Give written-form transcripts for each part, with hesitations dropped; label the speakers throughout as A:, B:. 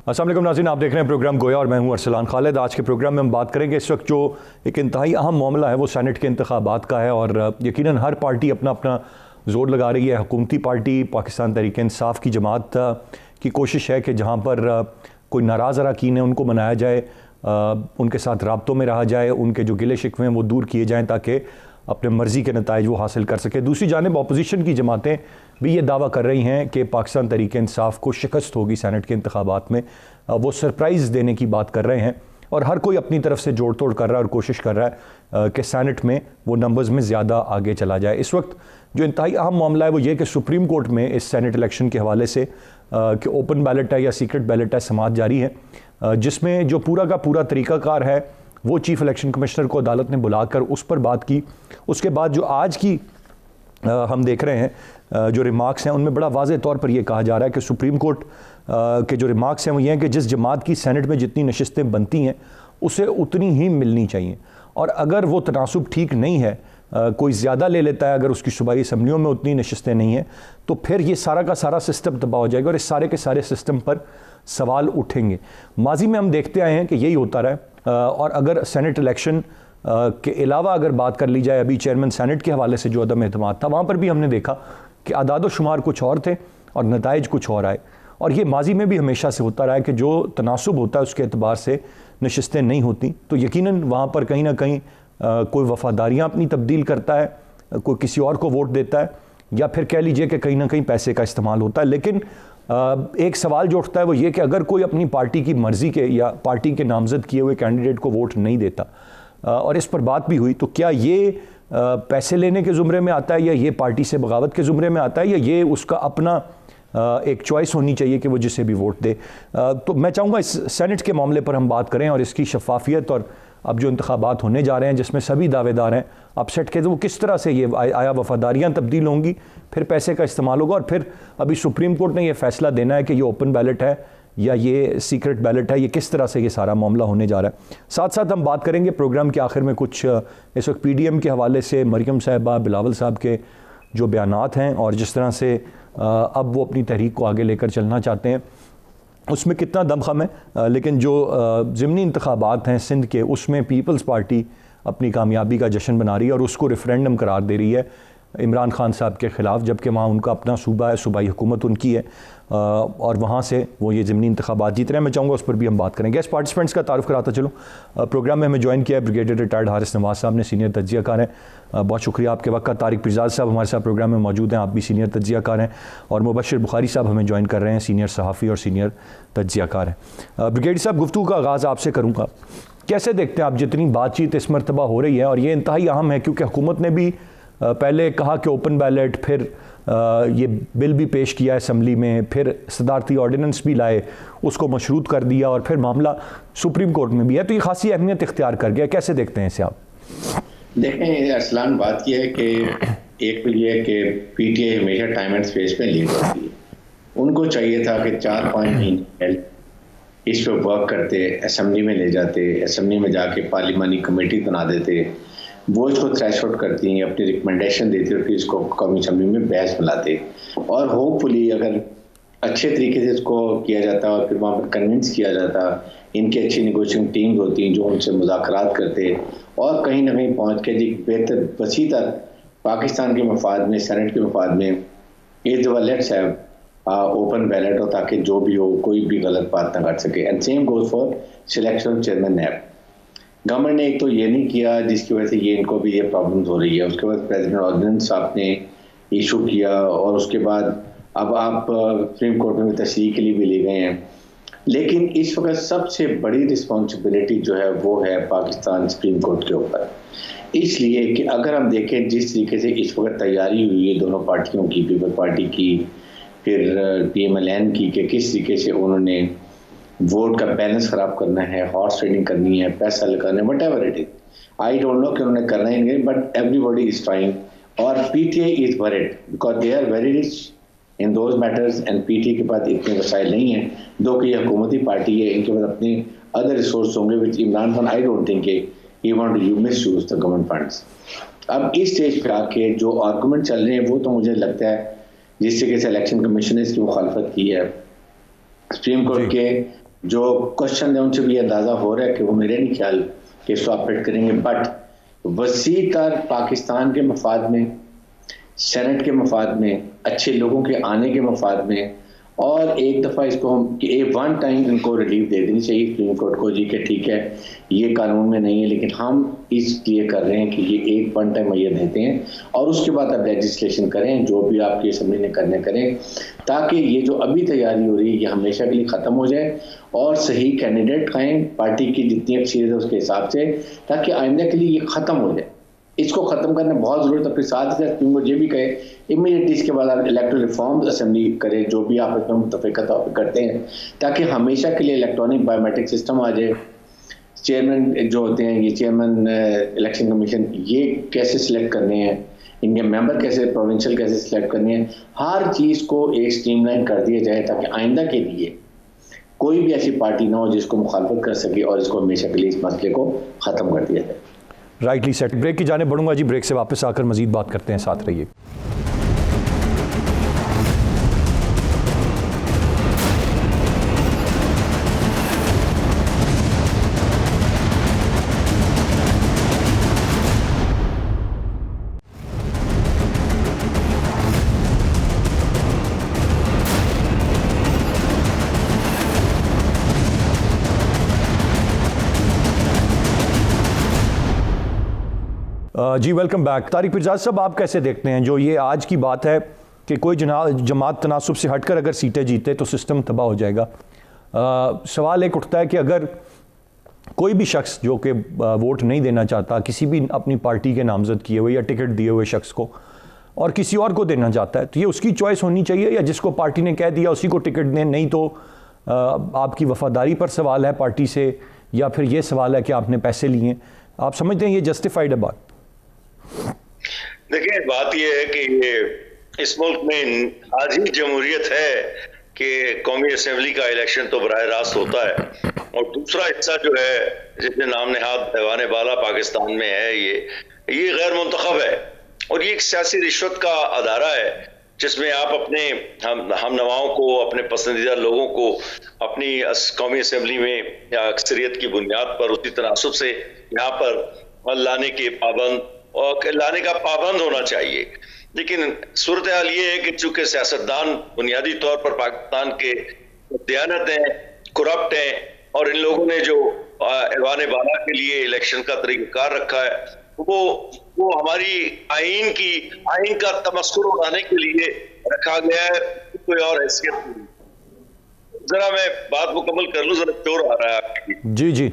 A: अस्सलाम वालेकुम नाज़रीन, आप देख रहे हैं प्रोग्राम गोया और मैं हूं अरसलान खालिद। आज के प्रोग्राम में हम बात करेंगे इस वक्त जो एक इंतहाई अहम मामला है वो सेनेट के इंतखाबात का है और यकीनन हर पार्टी अपना अपना ज़ोर लगा रही है। हुकूमती पार्टी पाकिस्तान तहरीक इंसाफ की जमात की कोशिश है कि जहाँ पर कोई नाराज़ अरकान है उनको मनाया जाए, उनके साथ राब्तों में रहा जाए, उनके जो गिले शिकवे हैं वो दूर किए जाएँ ताकि अपने मर्ज़ी के नताइज वो हासिल कर सके। दूसरी जानिब अपोजिशन की जमातें भी ये दावा कर रही हैं कि पाकिस्तान तहरीक इंसाफ को शिकस्त होगी सेनेट के इंतखाबात में। वो सरप्राइज़ देने की बात कर रहे हैं और हर कोई अपनी तरफ से जोड़ तोड़ कर रहा है और कोशिश कर रहा है कि सेनेट में वो नंबर्स में ज़्यादा आगे चला जाए। इस वक्त जो इंतहाई अहम मामला है वो ये कि सुप्रीम कोर्ट में इस सेनेट इलेक्शन के हवाले से कि ओपन बैलेट है या सीक्रेट बैलेट है समाअत जारी है, जिसमें जो पूरा का पूरा तरीक़ाकार है वो चीफ़ इलेक्शन कमिश्नर को अदालत ने बुलाकर उस पर बात की। उसके बाद जो आज की हम देख रहे हैं जो रिमार्क्स हैं उनमें बड़ा वाज़ेह तौर पर यह कहा जा रहा है कि सुप्रीम कोर्ट के जो रिमार्क्स हैं वो ये हैं कि जिस जमात की सेनेट में जितनी नशिस्तें बनती हैं उसे उतनी ही मिलनी चाहिए, और अगर वो तनासुब ठीक नहीं है, कोई ज़्यादा ले लेता है, अगर उसकी सूबाई असम्बलियों में उतनी नशिस्तें नहीं हैं तो फिर ये सारा का सारा सिस्टम तबाह हो जाएगा और इस सारे के सारे सिस्टम पर सवाल उठेंगे। माजी में हम देखते आए हैं कि यही होता रहा है। और अगर सेनेट इलेक्शन के अलावा अगर बात कर ली जाए अभी चेयरमैन सेनेट के हवाले से जो अदम एतमाद था, वहाँ पर भी हमने देखा कि आदाद शुमार कुछ और थे और नताइज कुछ और आए। और ये माजी में भी हमेशा से होता रहा है कि जो तनासुब होता है उसके एतबार से नशिस्तें नहीं होती, तो यकीनन वहाँ पर कहीं ना कहीं कोई वफ़ादारियाँ अपनी तब्दील करता है, कोई किसी और को वोट देता है, या फिर कह लीजिए कि कहीं ना कहीं पैसे का इस्तेमाल होता है। लेकिन एक सवाल जो उठता है वो ये कि अगर कोई अपनी पार्टी की मर्ज़ी के या पार्टी के नामज़द किए हुए कैंडिडेट को वोट नहीं देता, और इस पर बात भी हुई, तो क्या ये पैसे लेने के ज़ुमरे में आता है या ये पार्टी से बगावत के ज़ुमरे में आता है, या ये उसका अपना एक चॉइस होनी चाहिए कि वो जिसे भी वोट दे। तो मैं चाहूँगा इस सेनेट के मामले पर हम बात करें और इसकी शफाफियत और अब जो इंतखाबात होने जा रहे हैं जिसमें सभी दावेदार हैं अपसेट के, तो वो किस तरह से ये आया वफ़ादारियाँ तब्दील होंगी, फिर पैसे का इस्तेमाल होगा, और फिर अभी सुप्रीम कोर्ट ने यह फ़ैसला देना है कि ये ओपन बैलेट है या ये सीक्रेट बैलेट है, ये किस तरह से ये सारा मामला होने जा रहा है। साथ साथ हम बात करेंगे प्रोग्राम के आखिर में कुछ इस वक्त PDM के हवाले से मरियम साहिबा, बिलावल साहब के जो बयानात हैं और जिस तरह से अब वो अपनी तहरीक को आगे लेकर चलना चाहते हैं उसमें कितना दमखम है। लेकिन जो ज़िमनी इंतखाबात हैं सिंध के, उसमें पीपल्स पार्टी अपनी कामयाबी का जश्न बना रही है और उसको रेफरेंडम करार दे रही है इमरान खान साहब के ख़िलाफ़, जबकि वहाँ उनका अपना सूबा है, सूबाई हुकूमत उनकी है, और वहाँ से वो ये ज़िमनी इंतखाबात जीत रहे हैं। मैं चाहूँगा उस पर भी हम बात करेंगे। गेस्ट पार्टिसिपेंट्स का तारुफ कराता चलो। प्रोग्राम में हमें ज्वाइन किया है ब्रिगेडियर रिटायर्ड हारिस नवाज़ साहब ने, सीनियर तज्ज़ियाकार हैं, बहुत शुक्रिया आपके वक्त का। तारिक पिरजाद साहब हमारे साथ प्रोग्राम में मौजूद हैं, आप भी सीनियर तज्ज़ियाकार हैं, और मुबशर बुखारी साहब हमें ज्वाइन कर रहे हैं, सीनियर सहाफ़ी और सीनियर तज्ज़ियाकार हैं। ब्रिगेडियर साहब, गुफ्तगू का आगाज़ आपसे करूँगा। कैसे देखते हैं आप जितनी बातचीत इस मरतबा हो रही है, और ये इंतहाई अहम है क्योंकि हुकूमत ने भी पहले कहा कि ओपन बैलेट, फिर ये बिल भी पेश किया असम्बली में, फिर सदारती ऑर्डिनेंस भी लाए, उसको मशरूत कर दिया, और फिर मामला सुप्रीम कोर्ट में भी है, तो ये खासी अहमियत इख्तियार कर गया। कैसे देखते हैं इसे आप?
B: देखें अरसलान, बात यह है कि एक तो ये है कि PTA हमेशा टाइम एंड स्पेस पे लीड होती है। उनको चाहिए था कि 4-5 महीने इस पर वर्क करते, असम्बली में ले जाते, असम्बली में जाके पार्लिमानी कमेटी बना देते, वो इसको थ्रेशोल्ड करती हैं, अपनी रिकमेंडेशन देती है और फिर इसको कौमी असम्बली में बहस बुलाते, और होपफुली अगर अच्छे तरीके से इसको किया जाता और फिर वहाँ पर कन्विंस किया जाता, इनकी अच्छी नेगोशिएटिंग टीम्स होती हैं जो उनसे मुज़ाकरात करते और कहीं ना कहीं पहुँच के जी बेहतर वसी तक पाकिस्तान के मफाद में, सेनेट के मफाद में इस दफ़ा लेट्स हैव ओपन बैलेट हो, ताकि जो भी हो कोई भी गलत बात ना कर सके। And same goes for selection chairman NAB. Government ने एक तो ये नहीं किया जिसकी वजह से ये इनको भी ये प्रॉब्लम्स हो रही है। उसके बाद प्रेसिडेंट ऑर्डिनेंस आपने इशू किया, और उसके बाद अब आप सुप्रीम कोर्ट में तस्दीक के लिए भी ले गए हैं। लेकिन इस वक्त सबसे बड़ी रिस्पॉन्सिबिलिटी जो है वो है पाकिस्तान सुप्रीम कोर्ट के ऊपर, इसलिए कि अगर हम देखें जिस तरीके से इस वक्त तैयारी हुई है दोनों पार्टियों की, पीपल पार्टी की फिर PMLN की, कि किस तरीके से उन्होंने वोट का बैलेंस खराब करना है, हॉर्स ट्रेडिंग करनी है, पैसा लगाना है, whatever it is, I don't know कि उन्होंने करना ही नहीं, बट एवरीबॉडी इज ट्राइंग। और PTA is worried because they are very rich in those matters, and PTA के पास इतने वसाइल नहीं है, दो कि ये हुकूमती पार्टी है, इनके पास अपने अदर रिसोर्स होंगे which Imran Khan I don't think he want to misuse the government funds. अब इस स्टेज पे आके जो आर्गूमेंट चल रहे हैं वो तो मुझे लगता है जिस तरीके से इलेक्शन कमीशन ने इसकी मुखालफत की है, सुप्रीम कोर्ट के जो क्वेश्चन है उनसे भी अंदाजा हो रहा है कि वो मेरे नहीं ख्याल कि इसको ऑपरेट करेंगे, बट वसी तर पाकिस्तान के मफाद में, सेनेट के मफाद में, अच्छे लोगों के आने के मफाद में, और एक दफ़ा इसको हम कि वन टाइम इनको रिलीफ दे देनी चाहिए सुप्रीम कोर्ट को जी कि ठीक है ये कानून में नहीं है, लेकिन हम इसलिए कर रहे हैं कि ये एक वन टाइम मैया देते हैं और उसके बाद आप लेजिस्लेशन करें, जो भी आपकी असम्बली ने करने करें, ताकि ये जो अभी तैयारी हो रही है ये हमेशा के लिए ख़त्म हो जाए और सही कैंडिडेट खाएँ पार्टी की जितनी अक्सरियत है उसके हिसाब से, ताकि आइंदा के लिए ये ख़त्म हो जाए। इसको ख़त्म करना बहुत ज़रूरत है। फिर साथ ही साथ मुझे ये भी कहे इमीडिएटली इसके बाद आप इलेक्टोरल रिफॉर्म असेंबली करें, जो भी आप इसमें मुतफ़िक़ा तौर पर करते हैं, ताकि हमेशा के लिए इलेक्ट्रॉनिक बायोमेट्रिक सिस्टम आ जाए। चेयरमैन जो होते हैं, ये चेयरमैन इलेक्शन कमीशन, ये कैसे सिलेक्ट करने हैं, इनके मेंबर कैसे प्रोविंशियल कैसे सिलेक्ट करने हैं, हर चीज़ को एक स्ट्रीमलाइन कर दिया जाए ताकि आइंदा के लिए कोई भी ऐसी पार्टी ना हो जिसको मुखालफत कर सके और इसको हमेशा के लिए इस मसले को ख़त्म कर दिया जाए।
A: Rightly set. ब्रेक की जाने बढ़ूंगा जी, ब्रेक से वापस आकर मजीद बात करते हैं, साथ रहिए। जी वेलकम बैक। तारिक पिरजाद साहब, आप कैसे देखते हैं जो ये आज की बात है कि कोई जमात तनासुब से हटकर अगर सीटें जीते तो सिस्टम तबाह हो जाएगा। सवाल एक उठता है कि अगर कोई भी शख्स जो कि वोट नहीं देना चाहता किसी भी अपनी पार्टी के नामजद किए हुए या टिकट दिए हुए शख्स को और किसी और को देना चाहता है, तो ये उसकी चॉइस होनी चाहिए या जिसको पार्टी ने कह दिया उसी को टिकट दें? नहीं तो आपकी वफादारी पर सवाल है पार्टी से, या फिर ये सवाल है कि आपने पैसे लिए? आप समझते हैं ये जस्टिफाइड है बात?
C: देखिए, बात यह है कि ये इस मुल्क में आज ही जमहूरियत है कि कौमी असेंबली का इलेक्शन तो बराह रास्त होता है, और दूसरा हिस्सा जो है जिसने नाम नहाद ऐवान बाला पाकिस्तान में है, ये गैर मुंतखब है और ये एक सियासी रिश्वत का अदारा है जिसमें आप अपने हम नवाओं को, अपने पसंदीदा लोगों को अपनी कौमी असेंबली में या अक्सरियत की बुनियाद पर उसी तनासुब से यहाँ पर लाने का पाबंद होना चाहिए। लेकिन सूरत हाल ये है कि चूंकि सियासतदान बुनियादी तौर पर पाकिस्तान के दयानत हैं, करप्ट हैं, और इन लोगों ने जो ऐवान बाला के लिए इलेक्शन का तरीक़ाकार रखा है वो हमारी आइन का तमस्कुर उड़ाने के लिए रखा गया है, कोई और हैसियत नहीं। जरा मैं बात मुकम्मल कर लूं, जरा शोर आ रहा है आपकी।
A: जी।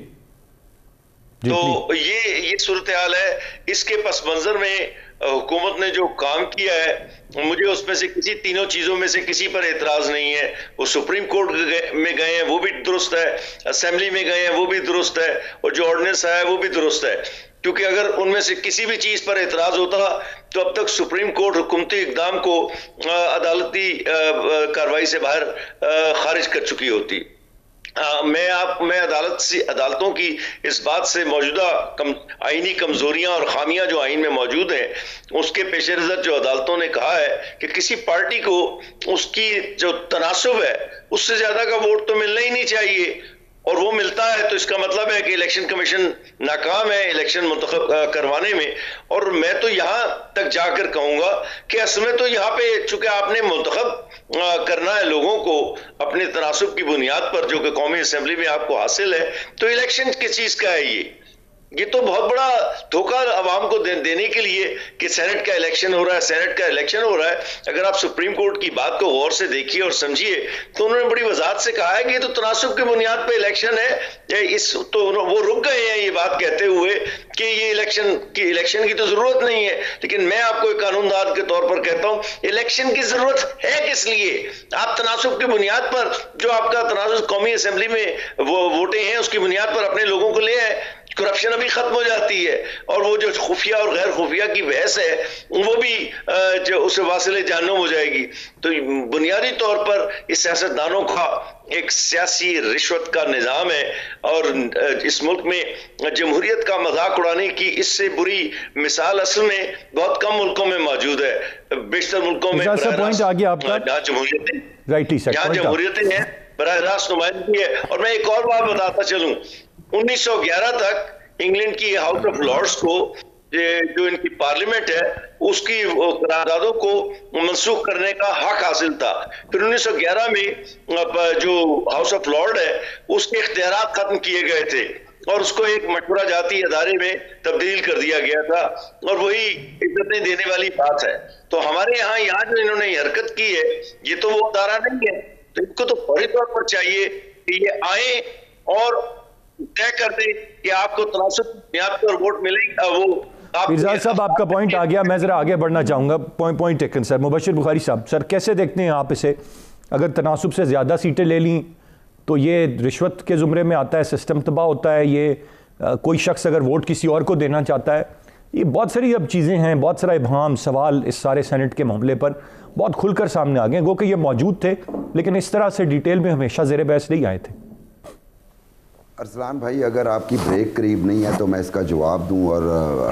C: तो ये सूरत हाल है। इसके पस मंजर में हुकूमत ने जो काम किया है, मुझे उसमें से तीनों चीजों में से किसी पर एतराज नहीं है। वो सुप्रीम कोर्ट में गए हैं, वो भी दुरुस्त है, असेंबली में गए हैं, वो भी दुरुस्त है, और जो ऑर्डिनेंस आया है वो भी दुरुस्त है। क्योंकि अगर उनमें से किसी भी चीज पर एतराज होता तो अब तक सुप्रीम कोर्ट हुकूमती इक़दाम को अदालती कार्रवाई से बाहर खारिज कर चुकी होती। मैं अदालतों की इस बात से मौजूदा आईनी कमजोरियां और खामियां जो आइन में मौजूद हैं उसके पेश नजर जो अदालतों ने कहा है कि किसी पार्टी को उसकी जो तनासुब है उससे ज्यादा का वोट तो मिलना ही नहीं चाहिए, और वो मिलता है तो इसका मतलब है कि इलेक्शन कमीशन नाकाम है इलेक्शन मुंतखब करवाने में। और मैं तो यहां तक जाकर कहूंगा कि असल में तो यहाँ पे चूंकि आपने मुंतखब करना है लोगों को अपने तनासुब की बुनियाद पर जो कि कौमी असेंबली में आपको हासिल है, तो इलेक्शन किस चीज का है? ये तो बहुत बड़ा धोखा अवाम को देने के लिए कि सेनेट का इलेक्शन हो रहा है। अगर आप सुप्रीम कोर्ट की बात को गौर से देखिए और समझिए तो उन्होंने बड़ी वजाहत से कहा है कि ये तो तनासुब की बुनियाद पे इलेक्शन है। तो वो रुक गए हैं ये बात कहते हुए कि ये इलेक्शन की तो जरूरत नहीं है। लेकिन मैं आपको एक कानूनदान के तौर पर कहता हूं, इलेक्शन की जरूरत है किस लिए? आप तनासुब की बुनियाद पर जो आपका तनासुब कौमी असेंबली में वो वोटें हैं उसकी बुनियाद पर अपने लोगों को ले आए, करप्शन अभी खत्म हो जाती है, और वो जो खुफिया और गैर खुफिया की बहस है वो भी जो उससे वासिले जहन्नुम हो जाएगी। तो बुनियादी तौर पर इस सियासतदानों का एक सियासी रिश्वत का निजाम है, और इस मुल्क में जमहूरियत का मजाक उड़ाने की इससे बुरी मिसाल असल में बहुत कम मुल्कों में मौजूद है। बेशतर मुल्कों में
A: पॉइंट आ गया आपका,
C: जहाँ जमहूरियतें हैं बराह रास्त नुमाइंदगी है। और मैं एक और बात बताता चलूं, 1911 तक इंग्लैंड की हाउस ऑफ लॉर्ड्स को जो इनकी पार्लियामेंट है उसकी करारदादों को मनसूख करने का हक हासिल था। फिर 1911 में जो हाउस ऑफ लॉर्ड है उसके इख्तियारात खत्म किए गए थे और उसको एक मशवरा जाती अदारे में तब्दील कर दिया गया था, और वही इज्जतें देने वाली बात है। तो हमारे यहाँ जो इन्होंने हरकत की है ये तो वो अदारा नहीं है, तो इनको तो फौरी तौर पर चाहिए कि ये आए और तय कर दें कि आपको तनासुब बुनियाद पर वोट मिलेगा। वो
A: मिर्जा साहब आपका पॉइंट आ गया, मैं जरा आगे बढ़ना चाहूँगा। Point taken sir. Mubashir Bukhari साहब, सर कैसे देखते हैं आप इसे? अगर तनासुब से ज़्यादा सीटें ले लीं तो ये रिश्वत के ज़ुमरे में आता है, सिस्टम तबाह होता है। ये कोई शख्स अगर वोट किसी और को देना चाहता है, ये बहुत सारी अब चीज़ें हैं, बहुत सारा इब्हाम सवाल इस सारे सेनेट के मामले पर बहुत खुलकर सामने आ गए। गो कि ये मौजूद थे लेकिन इस तरह से डिटेल में हमेशा ज़ेर बहस नहीं आए थे।
D: अरसलान भाई, अगर आपकी ब्रेक करीब नहीं है तो मैं इसका जवाब दूं, और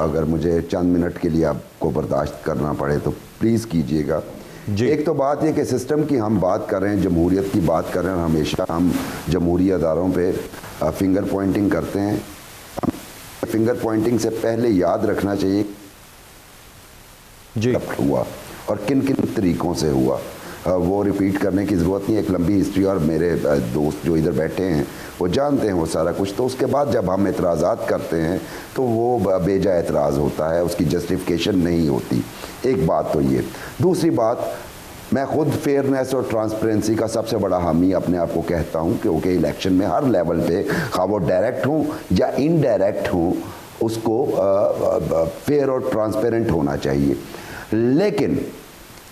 D: अगर मुझे चंद मिनट के लिए आपको बर्दाश्त करना पड़े तो प्लीज़ कीजिएगा। एक तो बात यह कि सिस्टम की हम बात कर रहे हैं, जमहूरियत की बात कर रहे हैं, हमेशा हम जमहूरी अदारों पे फिंगर पॉइंटिंग करते हैं। फिंगर पॉइंटिंग से पहले याद रखना चाहिए जी कब हुआ और किन किन तरीक़ों से हुआ, वो रिपीट करने की ज़रूरत नहीं। एक लंबी हिस्ट्री और मेरे दोस्त जो इधर बैठे हैं वो जानते हैं वो सारा कुछ। तो उसके बाद जब हम एतराज़ात करते हैं तो वो बेजा एतराज़ होता है, उसकी जस्टिफिकेशन नहीं होती। एक बात तो ये। दूसरी बात, मैं ख़ुद फेयरनेस और ट्रांसपेरेंसी का सबसे बड़ा हामी अपने आप को कहता हूँ, क्योंकि इलेक्शन में हर लेवल पे, खा वो डायरेक्ट हूँ या इनडायरेक्ट हूँ, उसको फेयर और ट्रांसपेरेंट होना चाहिए। लेकिन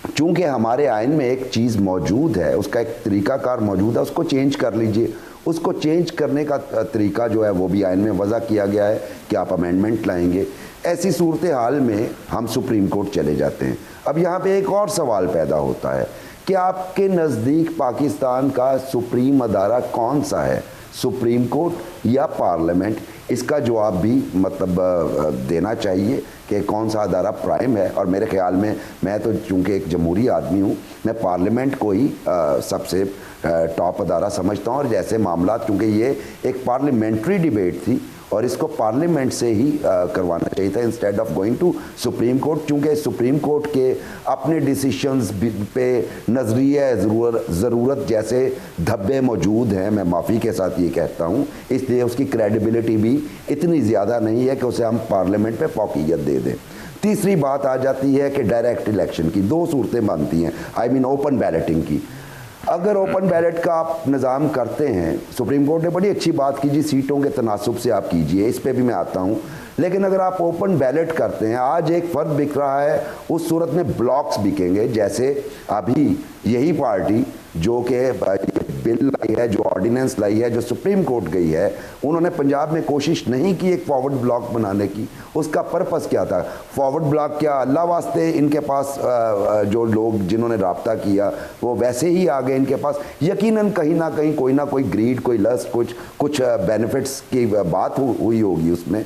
D: चूँकि हमारे आइन में एक चीज़ मौजूद है, उसका एक तरीक़ाकार मौजूद है, उसको चेंज कर लीजिए। उसको चेंज करने का तरीका जो है वो भी आइन में वज़ा किया गया है कि आप अमेंडमेंट लाएंगे। ऐसी सूरत हाल में हम सुप्रीम कोर्ट चले जाते हैं। अब यहाँ पे एक और सवाल पैदा होता है कि आपके नज़दीक पाकिस्तान का सुप्रीम अदारा कौन सा है, सुप्रीम कोर्ट या पार्लियामेंट? इसका जवाब भी मतलब देना चाहिए कि कौन सा अदारा प्राइम है। और मेरे ख्याल में, मैं तो चूँकि एक जमहूरी आदमी हूँ, मैं पार्लियामेंट को ही सबसे टॉप अदारा समझता हूँ। और जैसे मामला, चूँकि ये एक पार्लियामेंट्री डिबेट थी और इसको पार्लियामेंट से ही करवाना चाहिए था instead of going to Supreme Court. चूँकि सुप्रीम कोर्ट के अपने डिसीशंस पे नज़रिया ज़रूरत जैसे धब्बे मौजूद हैं, मैं माफ़ी के साथ ये कहता हूँ, इसलिए उसकी क्रेडिबिलिटी भी इतनी ज़्यादा नहीं है कि उसे हम पार्लियामेंट पे फौकियत दे दें। तीसरी बात आ जाती है कि डायरेक्ट इलेक्शन की दो सूरतें बनती हैं, आई मीन ओपन बैलेटिंग की। अगर ओपन बैलेट का आप निज़ाम करते हैं, सुप्रीम कोर्ट ने बड़ी अच्छी बात की जी, सीटों के तनासुब से आप कीजिए, इस पे भी मैं आता हूँ। लेकिन अगर आप ओपन बैलेट करते हैं, आज एक फ़र्द बिक रहा है, उस सूरत में ब्लॉक्स बिकेंगे। जैसे अभी यही पार्टी जो कि बिल लाई है, जो ऑर्डिनेंस लाई है, जो सुप्रीम कोर्ट गई है, उन्होंने पंजाब में कोशिश नहीं की एक फॉरवर्ड ब्लॉक बनाने की। उसका पर्पस क्या था? फॉरवर्ड ब्लॉक क्या, अल्लाह वास्ते इनके पास जो लोग जिन्होंने राब्ता किया वो वैसे ही आ गए इनके पास। यकीनन कहीं ना कहीं कोई ना कोई ग्रीड, कोई लस्ट, कुछ बेनिफिट्स की बात हुई होगी उसमें।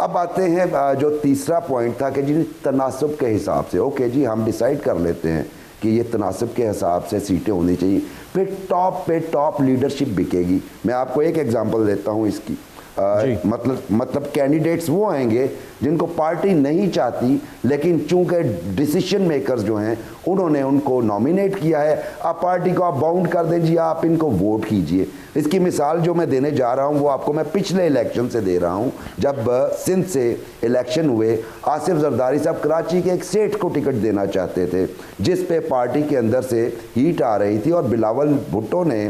D: अब आते हैं जो तीसरा पॉइंट था कि जी तनासुब के हिसाब से, ओके जी हम डिसाइड कर लेते हैं कि ये तनासब के हिसाब से सीटें होनी चाहिए, फिर टॉप पे टॉप लीडरशिप बिकेगी। मैं आपको एक एग्जांपल देता हूँ इसकी। मतलब कैंडिडेट्स वो आएंगे जिनको पार्टी नहीं चाहती, लेकिन चूंकि डिसीजन मेकर्स जो हैं उन्होंने उनको नॉमिनेट किया है, आप पार्टी को आप बाउंड कर दें जी, आप इनको वोट कीजिए। इसकी मिसाल जो मैं देने जा रहा हूं वो आपको मैं पिछले इलेक्शन से दे रहा हूं। जब सिंध से इलेक्शन हुए, आसिफ जरदारी साहब कराची के एक सेठ को टिकट देना चाहते थे, जिस पे पार्टी के अंदर से हीट आ रही थी और बिलावल भुट्टो ने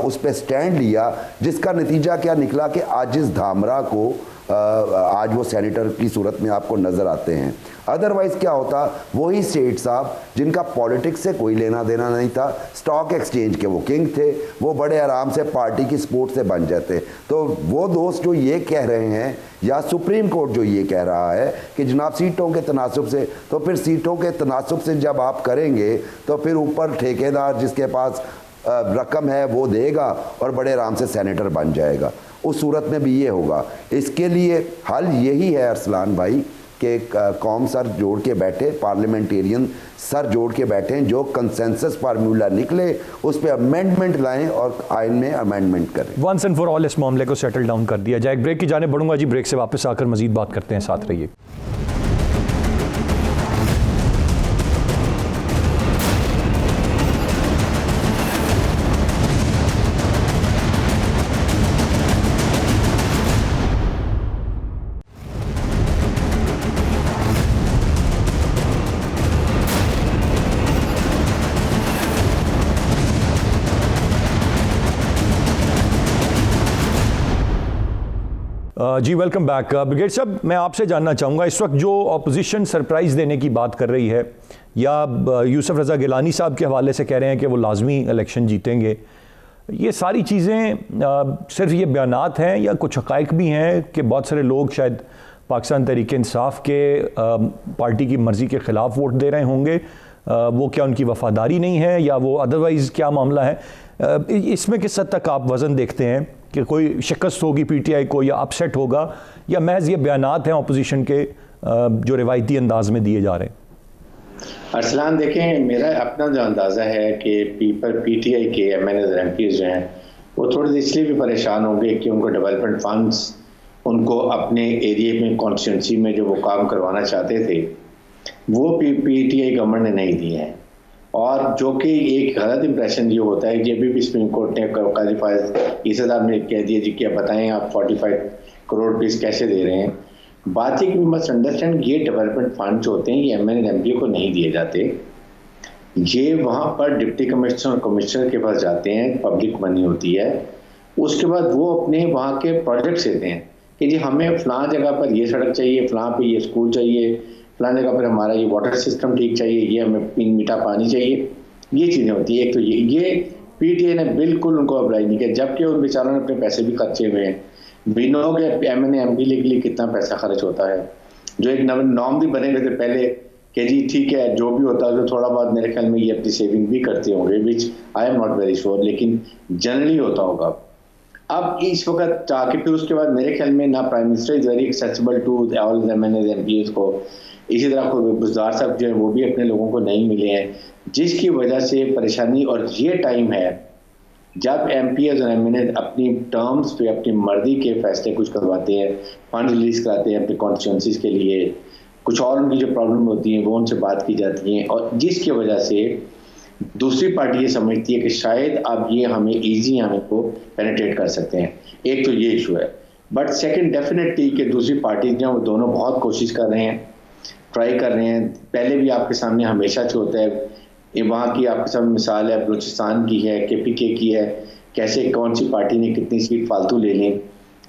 D: उस पर स्टैंड लिया, जिसका नतीजा क्या निकला कि आजिज धामरा को आज वो सेनेटर की सूरत में आपको नज़र आते हैं। अदरवाइज़ क्या होता, वही सेठ साहब जिनका पॉलिटिक्स से कोई लेना देना नहीं था, स्टॉक एक्सचेंज के वो किंग थे, वो बड़े आराम से पार्टी की सपोर्ट से बन जाते। तो वो दोस्त जो ये कह रहे हैं, या सुप्रीम कोर्ट जो ये कह रहा है कि जनाब सीटों के तनासुब से, तो फिर सीटों के तनासुब से जब आप करेंगे तो फिर ऊपर ठेकेदार जिसके पास रकम है वो देगा और बड़े आराम से सेनेटर बन जाएगा। उस सूरत में भी ये होगा। इसके लिए हल यही है अरसलान भाई कि कौम सर जोड़ के बैठे, पार्लियामेंटेरियन सर जोड़ के बैठे, जो कंसेंसस फार्मूला निकले उस पर अमेंडमेंट लाएं और आइन में अमेंडमेंट करें।
A: वंस एंड फॉर ऑल इस मामले को सेटल डाउन कर दिया जाए। एक ब्रेक की जाने बढ़ूंगा जी, ब्रेक से वापस आकर मजीद बात करते हैं, साथ रहिए। जी वेलकम बैक। ब्रिगेड साहब, मैं आपसे जानना चाहूँगा, इस वक्त जो अपोजिशन सरप्राइज़ देने की बात कर रही है या यूसुफ रज़ा गिलानी साहब के हवाले से कह रहे हैं कि वो लाजमी इलेक्शन जीतेंगे, ये सारी चीज़ें सिर्फ ये बयानात हैं या कुछ हक़ाइक़ भी हैं कि बहुत सारे लोग शायद पाकिस्तान तहरीक इंसाफ के पार्टी की मर्ज़ी के ख़िलाफ़ वोट दे रहे होंगे? वो क्या उनकी वफ़ादारी नहीं है या वो अदरवाइज़ क्या मामला है? इसमें किस हद तक आप वज़न देखते हैं कि कोई शिकस्त होगी पीटीआई को या अपसेट होगा, या महज ये बयानात हैं अपोजिशन के जो रिवायती अंदाज में दिए जा रहे हैं?
B: अरसलान, देखें, मेरा अपना जो अंदाज़ा है कि पीटीआई के एमएनएस एमपीज जो हैं वो थोड़े इसलिए भी परेशान होंगे कि उनको डेवलपमेंट फंड्स उनको अपने एरिया में, कॉन्स्टिट्यूंसी में जो वो काम करवाना चाहते थे वो पीटीआई गवर्नमेंट ने नहीं दिए हैं। और जो कि एक गलत इंप्रेशन ये होता है, जब भी सुप्रीम कोर्ट ने क्वालिफाइड ईसा साहब ने कह दिया जी कि आप बताएं आप 45 करोड़ रुपीस कैसे दे रहे हैं। बात है कि वी मस्ट अंडरस्टैंड ये डेवलपमेंट फंड जो होते हैं ये एमएनए एमपी को नहीं दिए जाते, ये वहाँ पर डिप्टी कमिश्नर और कमिश्नर के पास जाते हैं, पब्लिक मनी होती है। उसके बाद वो अपने वहाँ के प्रोजेक्ट्स देते हैं कि जी हमें फ़लाँ जगह पर ये सड़क चाहिए, फ़लाँ पे ये स्कूल चाहिए, फलां जगह पर हमारा ये वाटर सिस्टम ठीक चाहिए, ये हमें मीठा पानी चाहिए, ये चीज़ें होती है। एक तो ये पीटीआई ने बिल्कुल उनको अप्लाई नहीं किया, जबकि उन बेचारों ने अपने पैसे भी खर्चे हुए हैं। बिनो के एमएनए एमपी के लिए कितना पैसा खर्च होता है। जो एक नॉर्म भी बने हुए थे पहले कि जी ठीक है जो भी होता है, जो थोड़ा बहुत मेरे ख्याल में ये अपनी सेविंग भी करते होंगे, which I am not very sure, लेकिन जनरली होता होगा। अब इस वक्त जाके फिर उसके बाद मेरे ख्याल में ना prime minister is very accessible to all MNA MPs को, इसी तरह बुजदार साहब जो है वो भी अपने लोगों को नहीं मिले हैं, जिसकी वजह से परेशानी। और ये टाइम है जब एमपीएस और एमएनए अपनी टर्म्स पे अपनी मर्जी के फैसले कुछ करवाते हैं, फंड रिलीज कराते हैं अपनी कॉन्स्टिट्यूंसीज के लिए, कुछ और उनकी जो प्रॉब्लम होती है वो उनसे बात की जाती है, और जिसकी वजह से दूसरी पार्टी ये समझती है कि शायद अब ये हमें ईजी हमें को पेनिट्रेट कर सकते हैं। एक तो ये इशू है, बट सेकेंड डेफिनेटली कि दूसरी पार्टी जो वो दोनों बहुत कोशिश कर रहे हैं, ट्राई कर रहे हैं। पहले भी आपके सामने हमेशा से होता है, वहाँ की आपके सामने मिसाल है बलूचिस्तान की है, केपीके की है, कैसे कौन सी पार्टी ने कितनी सीट फालतू ले ली,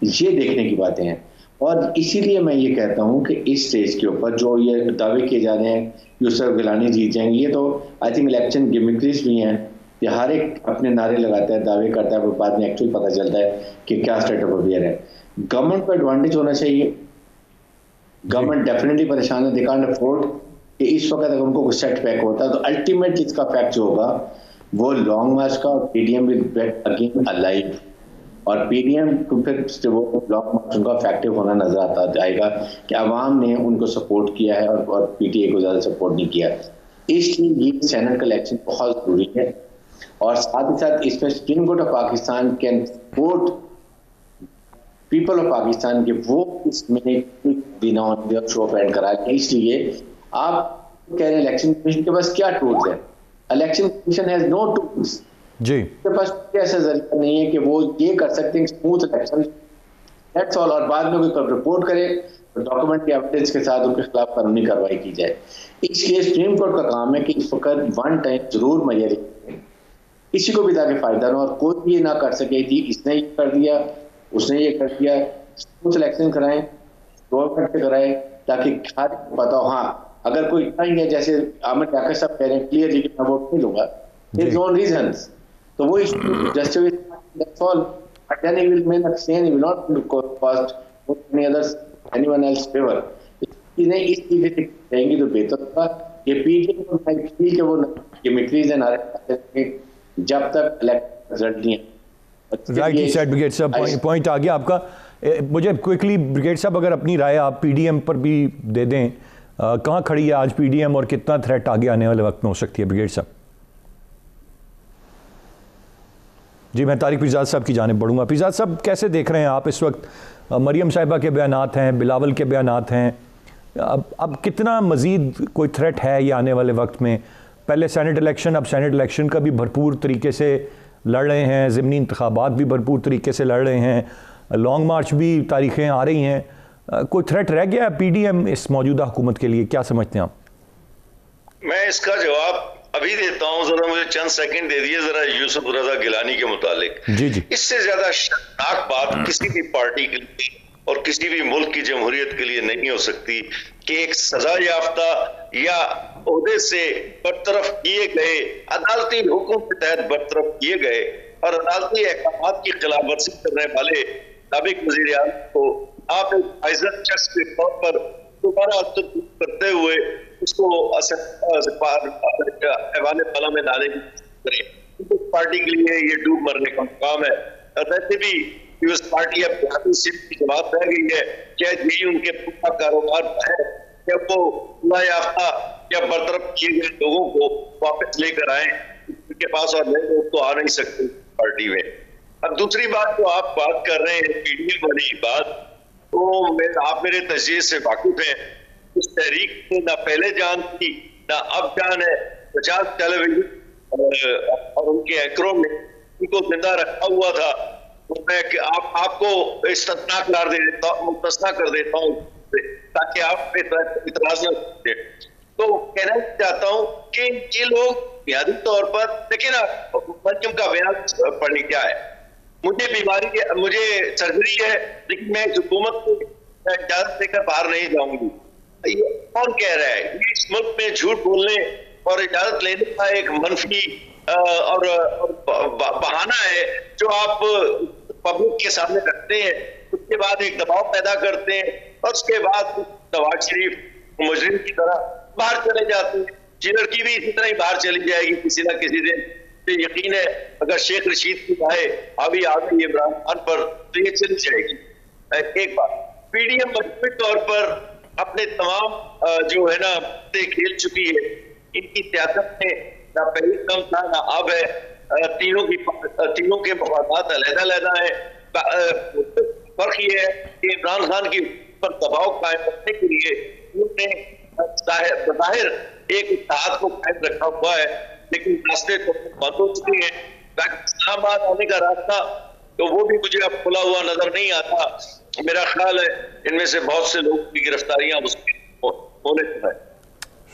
B: ये देखने की बातें हैं। और इसीलिए मैं ये कहता हूँ कि इस स्टेज के ऊपर जो ये दावे किए जा रहे हैं यूसुफ गिलानी जीत जाएंगे, ये तो आई थिंक इलेक्शन गिमिक्रीज भी हैं, ये हर एक अपने नारे लगाता है, दावे करता है, बाद में एक्चुअल पता चलता है कि क्या स्टेट ऑफ अफेयर है। गवर्नमेंट को एडवांटेज होना चाहिए, गवर्नमेंट डेफिनेटली परेशान है, दे कांट अफोर्ड कि इस वक्त अगर उनको कुछ सेटबैक होता है तो अल्टीमेटली इसका फैक्ट जो होगा वो लॉन्ग मार्च का, और PDM will get again alive, और पीडीएम को फिर वो लॉन्ग मार्च उनका इफेक्टिव होना नजर आता जाएगा कि अवाम ने उनको सपोर्ट किया है और पीटीआई को ज्यादा सपोर्ट नहीं किया। इसलिए ये सेनेट का इलेक्शन बहुत जरूरी है, और साथ ही साथ इसमें supreme court of Pakistan can support people of Pakistan के वो इसमें बिना शो ऑफ हैंड करा। इसलिए आप कह रहे हैं इलेक्शन कमीशन के पास क्या टूल्स है? Election commission has no tools जी, उनके पास ऐसा जरिया नहीं है कि वो ये कर सकते हैं स्मूथ इलेक्शन, दैट्स ऑल। और बाद में कोई रिपोर्ट करे तो डॉक्यूमेंट के एविडेंस के साथ उनके खिलाफ कानूनी कार्रवाई की जाए। इसलिए सुप्रीम कोर्ट का काम है कि इस वक्त वन टाइम जरूर मजरी किसी को भी ताकि फायदा ना, और कोई ये ना कर सके कि इसने ये कर दिया उसने ये कर दिया। स्मूथ इलेक्शन कराएं, गवर्नमेंट से कराएं, ताकि हर पता हो। हाँ, अगर कोई इतना ही है जैसे आमिर जाकर सब कह रहे हैं क्लियरली कि मैं वोट नहीं दूंगा, देयर इज ओन रीजंस, तो वो justice that's all, but then he will make a sense, he will not cost any others anyone else favour. इन्हें इस चीज से कहेंगे तो बेहतर होगा। ये पीटीआई को मैं फील के वो गिमिक्रीज एंड जब तक इलेक्शन रिजल्ट नहीं है।
A: राइट, सेट ब्रिगेड साहब, पॉइंट आ गया आपका। मुझे क्विकली ब्रिगेड साहब अगर अपनी राय आप पीडीएम पर भी दे दें, कहाँ खड़ी है आज पीडीएम और कितना थ्रेट आगे आने वाले वक्त में हो सकती है ब्रिगेड साहब? जी, मैं तारिक पिरजाद साहब की जानिब बढ़ूंगा। पिरजाद साहब, कैसे देख रहे हैं आप इस वक्त मरियम साहिबा के बयानात हैं, बिलावल के बयानात हैं, अब कितना मज़ीद कोई थ्रेट है ये आने वाले वक्त में? पहले सेनेट इलेक्शन, अब सेनेट इलेक्शन का भी भरपूर तरीके से लड़ रहे हैं, ज़िमनी इंतखाबात भी भरपूर तरीके से लड़ रहे हैं, लॉन्ग मार्च भी तारीखें आ रही हैं, कोई थ्रेट रह गया है पीडीएम इस मौजूदा हुकूमत के लिए? क्या समझते हैं आप?
C: मैं इसका जवाब अभी देता हूं, जरा मुझे चंद सेकंड दे दिए जरा यूसुफ रजा गिलानी के मुतालिक।
A: जी जी।
C: इससे ज्यादा शर्मनाक बात किसी भी पार्टी के लिए और किसी भी मुल्क की जमहूरियत के लिए नहीं हो सकती कि एक सजा याफ्ता या ओहदे से बरतरफ किए गए, अदालती हुक्म के तहत बरतरफ किए गए और अदालती अहकाम की खिलाफवर्जी करने वाले साबिक वज़ीर आज़म को आप एक आइज़र शख्स के तौर पर दोबारा करते हुए उसको हवाले वाला में डालने की करें। पार्टी के लिए ये डूब मरने का काम है। वैसे भी पीपल्स पार्टी अब बिहारी सीट की जवाब रह गई है, क्या यही उनके पूरा कारोबार है क्या वो खुला याफ्ता या बरतरफ किए गए लोगों को वापस लेकर आए? उनके पास और नए लोग तो आ नहीं सकते पार्टी में। अब दूसरी बात, तो आप बात कर रहे हैं पीडीएम वाली बात, तो आप मेरे तजज़िये से वाकिफ हैं। उस तहरीक ने ना पहले जान थी ना अब जान है। 50 टेलीविजन और उनके हैकरों ने उनको जिंदा रखा हुआ था। तो मैं आपको इस्तना करार दे देता हूँ, मुस्तना कर देता हूँ ताकि आप इतराज न करें। तो कहना चाहता हूँ कि ये लोग बुनियादी तौर पर देखिए ना, मरियम का बयान पढ़े क्या है, मुझे बीमारी है, मुझे सर्जरी है, लेकिन मैं इस हुकूमत को इजाजत देकर बाहर नहीं जाऊंगी। ये कौन कह रहा है? ये इस मुल्क में झूठ बोलने और इजाजत लेने का एक मनफी और बहाना है जो आप पब्लिक के सामने रखते हैं। उसके बाद एक दबाव पैदा करते हैं और उसके बाद नवाज शरीफ मुजरिम की तरह बाहर चले जाते हैं। ये लड़की भी इसी तरह ही बाहर चली जाएगी किसी ना किसी दिन। तो यकीन है अगर शेख रशीद की राय अभी आ गई इमरान खान पर तो ये चली जाएगी। एक बात, पीडीएम मजबूत तौर पर अपने तमाम जो है ना खेल चुकी है। इनकी सियासत में ना पहले कम था ना अब है। तीनों के मफादात अलग-अलग है। फर्क ये है कि इमरान खान की पर दबाव कायम रखने के लिए उन्होंने बज़ाहिर एक इत्तेहाद को कायम रखा हुआ है, लेकिन रास्ते तो बंद हो चुके हैं। इस्लामाबाद आने का रास्ता तो वो भी मुझे अब खुला हुआ नजर नहीं आता। मेरा ख्याल है इनमें से बहुत से लोगों की गिरफ्तारियां होने को है।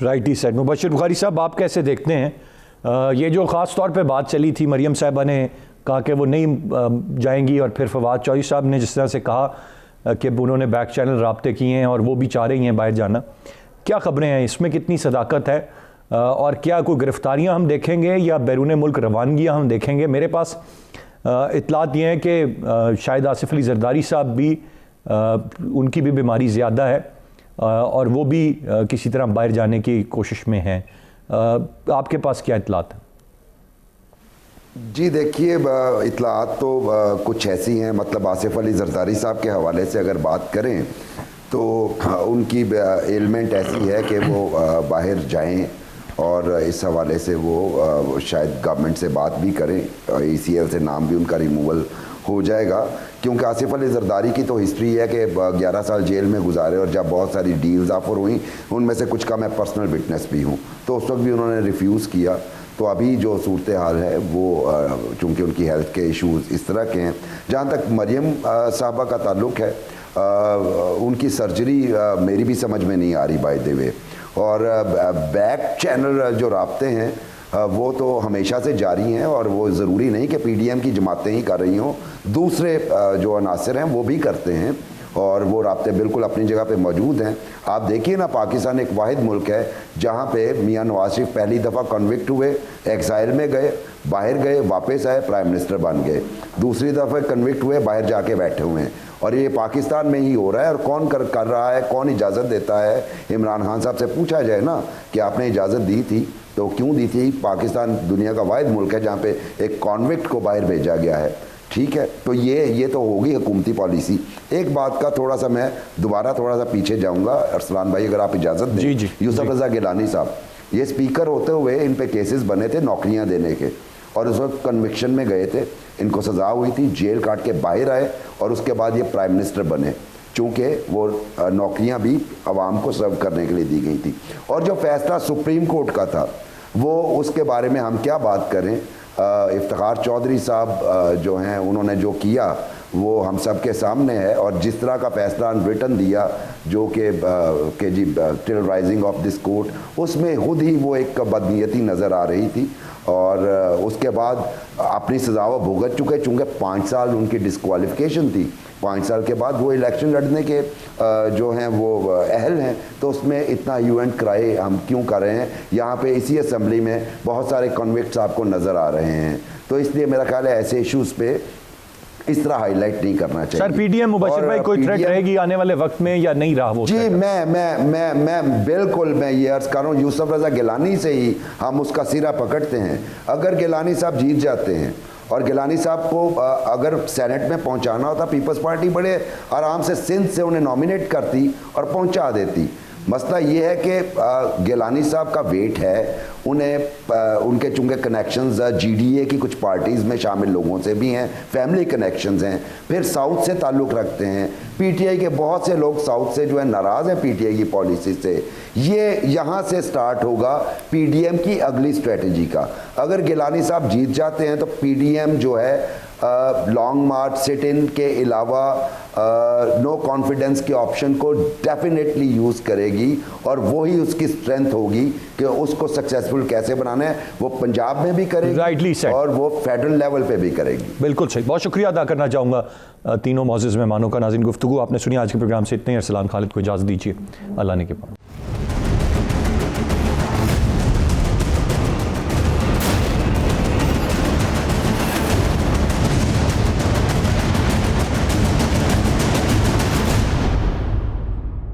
A: Right he said. Mubashir Bukhari साहब, आप कैसे देखते हैं ये जो ख़ास तौर पे बात चली थी, मरियम साहिबा ने कहा कि वो नहीं जाएंगी और फिर फवाद चौधरी साहब ने जिस तरह से कहा कि उन्होंने बैक चैनल राब्ते किए हैं और वो भी चाह रही हैं बाहर जाना, क्या खबरें हैं इसमें? कितनी सदाकत है और क्या कोई गिरफ्तारियां हम देखेंगे या बैरून मुल्क रवानगियां हम देखेंगे? मेरे पास इतलात ये हैं कि शायद आसिफ अली जरदारी साहब भी उनकी भी बीमारी ज़्यादा है और वो भी किसी तरह बाहर जाने की कोशिश में हैं। आपके पास क्या इतलात है?
D: जी देखिए, इतलात तो कुछ ऐसी हैं, मतलब आसिफ अली जरदारी साहब के हवाले से अगर बात करें तो उनकी एलिमेंट ऐसी है कि वो बाहर जाएं और इस हवाले से वो शायद गवर्नमेंट से बात भी करें। ECL से नाम भी उनका रिमूवल हो जाएगा, क्योंकि आसिफ अली जरदारी की तो हिस्ट्री है कि 11 साल जेल में गुजारे और जब बहुत सारी डील्स ऑफर हुई उनमें से कुछ का मैं पर्सनल विटनेस भी हूँ, तो उस वक्त भी उन्होंने रिफ्यूज़ किया। तो अभी जो सूरत हाल है वो चूँकि उनकी हेल्थ के इश्यूज़ इस तरह के हैं। जहाँ तक मरियम साहबा का ताल्लुक़ है, उनकी सर्जरी मेरी भी समझ में नहीं आ रही बाय द वे, और बैक चैनल जो राब्ते हैं वो तो हमेशा से जारी हैं और वो ज़रूरी नहीं कि PDM की जमातें ही कर रही हों, दूसरे जो अनासर हैं वो भी करते हैं और वो राब्ते बिल्कुल अपनी जगह पे मौजूद हैं। आप देखिए ना, पाकिस्तान एक वाहिद मुल्क है जहाँ पे मियां नवाज शरीफ पहली दफ़ा कन्विक्ट हुए, एग्जाइल में गए, बाहर गए, वापस आए, प्राइम मिनिस्टर बन गए, दूसरी दफ़ा कन्विक्ट हुए, बाहर जाके बैठे हुए हैं। और ये पाकिस्तान में ही हो रहा है। और कौन कर रहा है, कौन इजाज़त देता है? इमरान खान साहब से पूछा जाए ना कि आपने इजाज़त दी थी तो क्यों दी थी? पाकिस्तान दुनिया का वाहिद मुल्क है जहाँ पे एक कॉन्विक्ट को बाहर भेजा गया है। ठीक है, तो ये तो होगी हुकूमती पॉलिसी। एक बात का थोड़ा सा मैं दोबारा थोड़ा सा पीछे जाऊंगा अरसलान भाई, अगर आप इजाज़त दें।
A: जी।
D: यूसुफ रज़ा गिलानी साहब, ये स्पीकर होते हुए इन पे केसेस बने थे नौकरियां देने के, और उस वक्त कन्विक्शन में गए थे, इनको सज़ा हुई थी, जेल काट के बाहर आए और उसके बाद ये प्राइम मिनिस्टर बने, चूँकि वो नौकरियां भी आवाम को सर्व करने के लिए दी गई थी। और जो फैसला सुप्रीम कोर्ट का था वो, उसके बारे में हम क्या बात करें। इफ्तिखार चौधरी साहब जो हैं, उन्होंने जो किया वो हम सब के सामने है, और जिस तरह का फैसला अनरिटन दिया जो कि जी till rising of this court, उसमें खुद ही वो एक बदनीयती नज़र आ रही थी। और उसके बाद अपनी सज़ा वो भुगत चुके, चूँकि 5 साल उनकी डिस्क्वालिफिकेशन थी, 5 साल के बाद वो इलेक्शन लड़ने के जो हैं वो अहल हैं, तो उसमें इतना ह्यू एंड क्राई हम क्यों कर रहे हैं। यहाँ पे इसी असेंबली में बहुत सारे कन्विक्ट्स आपको नज़र आ रहे हैं, तो इसलिए मेरा ख्याल है ऐसे इश्यूज़ पे इस तरह हाईलाइट नहीं करना चाहिए।
A: सर, पीडीएम मुबश्शिर भाई कोई थ्रेट रहेगी आने वाले वक्त में या नहीं रहा वो?
D: जी, मैं बिल्कुल मैं ये अर्ज कर रहा हूँ, यूसुफ रज़ा गिलानी से ही हम उसका सिरा पकड़ते हैं। अगर गिलानी साहब जीत जाते हैं और गिलानी साहब को अगर सेनेट में पहुंचाना होता, पीपल्स पार्टी बड़े आराम से सिंध से उन्हें नॉमिनेट करती और पहुंचा देती। मसला ये है कि गिलानी साहब का वेट है, उन्हें उनके चूँकि कनेक्शंस जीडीए की कुछ पार्टीज़ में शामिल लोगों से भी हैं, फैमिली कनेक्शंस हैं, फिर साउथ से ताल्लुक़ रखते हैं। पीटीआई के बहुत से लोग साउथ से जो है नाराज़ हैं पीटीआई की पॉलिसी से। ये यहाँ से स्टार्ट होगा पीडीएम की अगली स्ट्रेटजी का। अगर गिलानी साहब जीत जाते हैं तो पीडीएम जो है लॉन्ग मार्च, सिट इन के अलावा नो कॉन्फिडेंस के ऑप्शन को डेफिनेटली यूज़ करेगी, और वही उसकी स्ट्रेंथ होगी कि उसको सक्सेसफुल कैसे बनाना है। वो पंजाब में भी करेगी,
A: राइटली सेड, और
D: वो फेडरल लेवल पे भी करेगी।
A: बिल्कुल सही। बहुत शुक्रिया अदा करना चाहूँगा तीनों मौजूद मेहमानों का। नाज़रीन, गुफ्तगू आपने सुनी आज के प्रोग्राम से इतने। अरसलान खालिद को इजाज़त दीजिए, अल्लाह ने के पास।